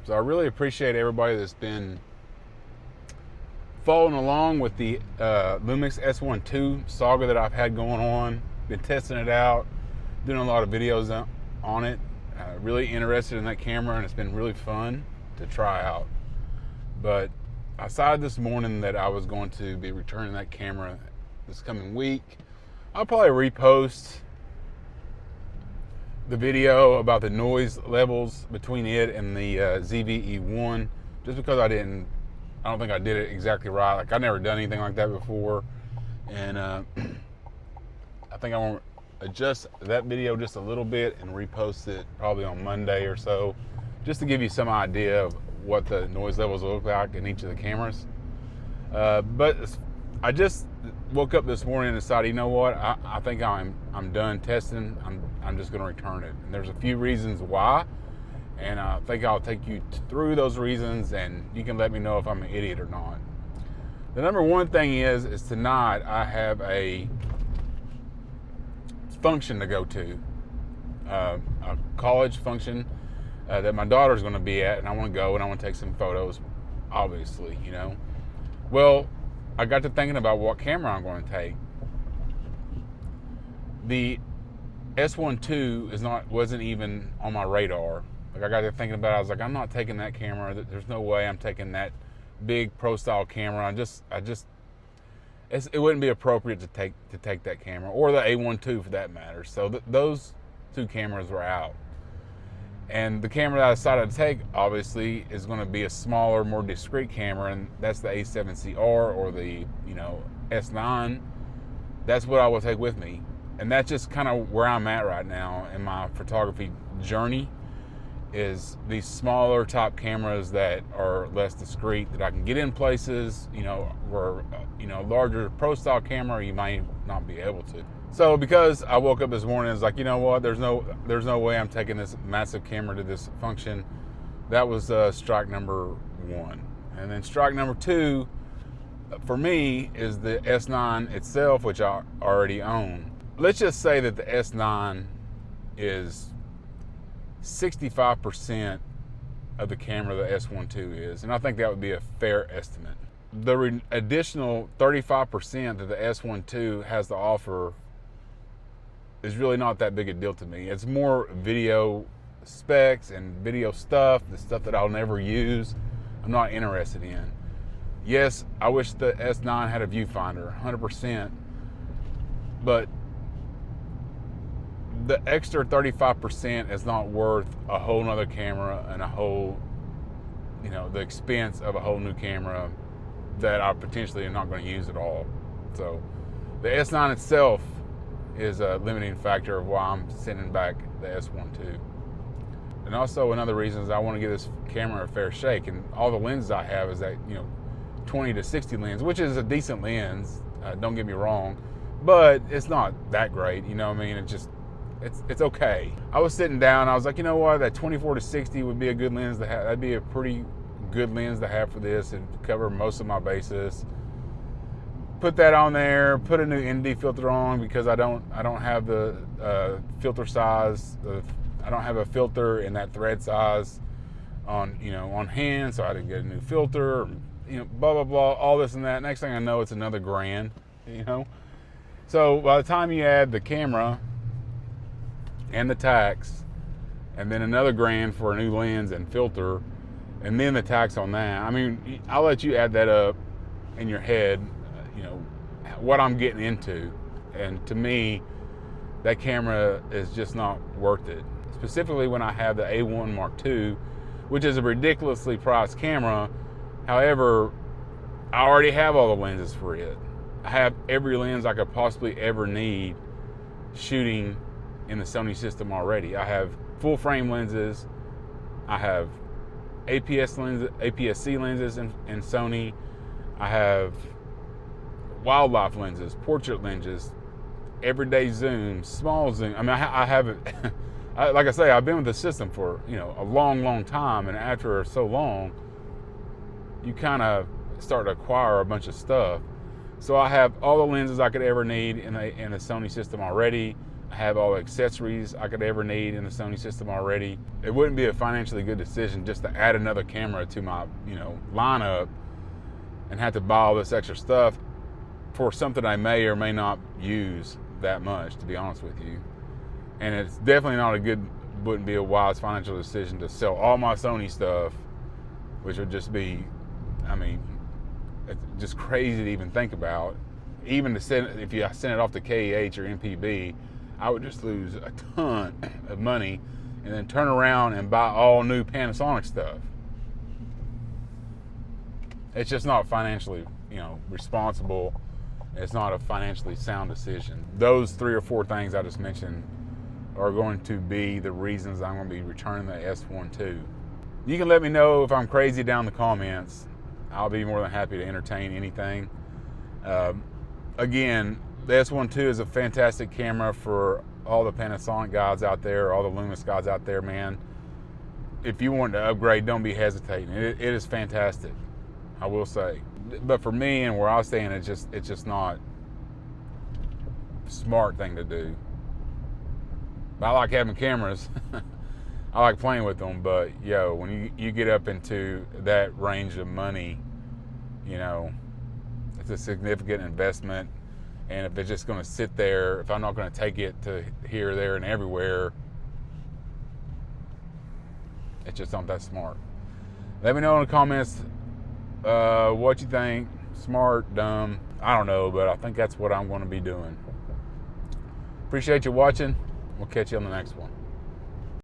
So I really appreciate everybody that's been following along with the Lumix S1ll I saga that I've had going on. Been testing it out, doing a lot of videos on it. Really interested in that camera, and it's been really fun to try out. But I decided this morning that I was going to be returning that camera this coming week. I'll probably repost the video about the noise levels between it and the ZV-E1, just because I don't think I did it exactly right. Like, I've never done anything like that before, and I think I want to adjust that video just a little bit and repost it probably on Monday or so, just to give you some idea of what the noise levels look like in each of the cameras. But I just woke up this morning and decided, you know what, I think I'm done testing. I'm just going to return it. And there's a few reasons why, and I think I'll take you through those reasons, and you can let me know if I'm an idiot or not. The number one thing is tonight I have a function to go to, a college function that my daughter's going to be at, and I want to go and I want to take some photos, obviously, you know. Well, I got to thinking about what camera I'm going to take. The S1ll I wasn't even on my radar. Like, I got to thinking about it. I was like, I'm not taking that camera. There's no way I'm taking that big pro style camera. It wouldn't be appropriate to take that camera, or the A1ll for that matter. So those two cameras were out. And the camera that I decided to take, obviously, is going to be a smaller, more discreet camera, and that's the A7CR or the S9. That's what I will take with me, and that's just kind of where I'm at right now in my photography journey. Is these smaller type cameras that are less discreet, that I can get in places, where larger pro style camera you might not be able to. So because I woke up this morning, it's like, you know what, there's no way I'm taking this massive camera to this function. That was strike number one. And then strike number two for me is the S9 itself, which I already own. Let's just say that the S9 is 65% of the camera the S1ll is, and I think that would be a fair estimate. The additional 35% that the S1ll has to offer is really not that big a deal to me. It's more video specs and video stuff, the stuff that I'll never use, I'm not interested in. Yes, I wish the S9 had a viewfinder, 100%, but the extra 35% is not worth a whole nother camera and the expense of a whole new camera that I potentially am not going to use at all. So the S9 itself is a limiting factor of why I'm sending back the S1ll. And also another reason is I want to give this camera a fair shake, and all the lenses I have is that 20 to 60 lens, which is a decent lens, don't get me wrong, but it's not that great, it's okay. I was sitting down, I was like, you know what, that 24 to 60 would be a good lens to have. That'd be a pretty good lens to have for this and cover most of my bases. Put that on there, put a new ND filter on, because I don't have the filter size. I don't have a filter in that thread size on hand, so I had to get a new filter, blah blah blah, all this and that. Next thing I know, it's another grand, So by the time you add the camera and the tax, and then another grand for a new lens and filter, and then the tax on that, I'll let you add that up in your head, what I'm getting into. And to me, that camera is just not worth it. Specifically when I have the A1 Mark II, which is a ridiculously priced camera. However, I already have all the lenses for it. I have every lens I could possibly ever need shooting in the Sony system already. I have full frame lenses. I have APS-C lenses in Sony. I have wildlife lenses, portrait lenses, everyday zoom, small zoom. I have it. Like I say, I've been with the system for a long time, and after so long, you kind of start to acquire a bunch of stuff. So I have all the lenses I could ever need in the Sony system already. have all the accessories I could ever need in the Sony system already. It wouldn't be a financially good decision just to add another camera to my, lineup and have to buy all this extra stuff for something I may or may not use that much, to be honest with you. And it's definitely wouldn't be a wise financial decision to sell all my Sony stuff, which would just be, it's just crazy to even think about. Even if I send it off to KEH or MPB, I would just lose a ton of money and then turn around and buy all new Panasonic stuff. It's just not financially, responsible. It's not a financially sound decision. Those 3 or 4 things I just mentioned are going to be the reasons I'm going to be returning the S1 II. You can let me know if I'm crazy down in the comments. I'll be more than happy to entertain anything. Again, the S1 II is a fantastic camera for all the Panasonic guys out there, all the Lumix guys out there, man. If you want to upgrade, don't be hesitating. It is fantastic, I will say. But for me and where I stand, it's just not a smart thing to do. I like having cameras. I like playing with them, but when you get up into that range of money, it's a significant investment. And if it's just going to sit there, if I'm not going to take it to here, there, and everywhere, it's just not that smart. Let me know in the comments what you think. Smart, dumb, I don't know, but I think that's what I'm going to be doing. Appreciate you watching. We'll catch you on the next one.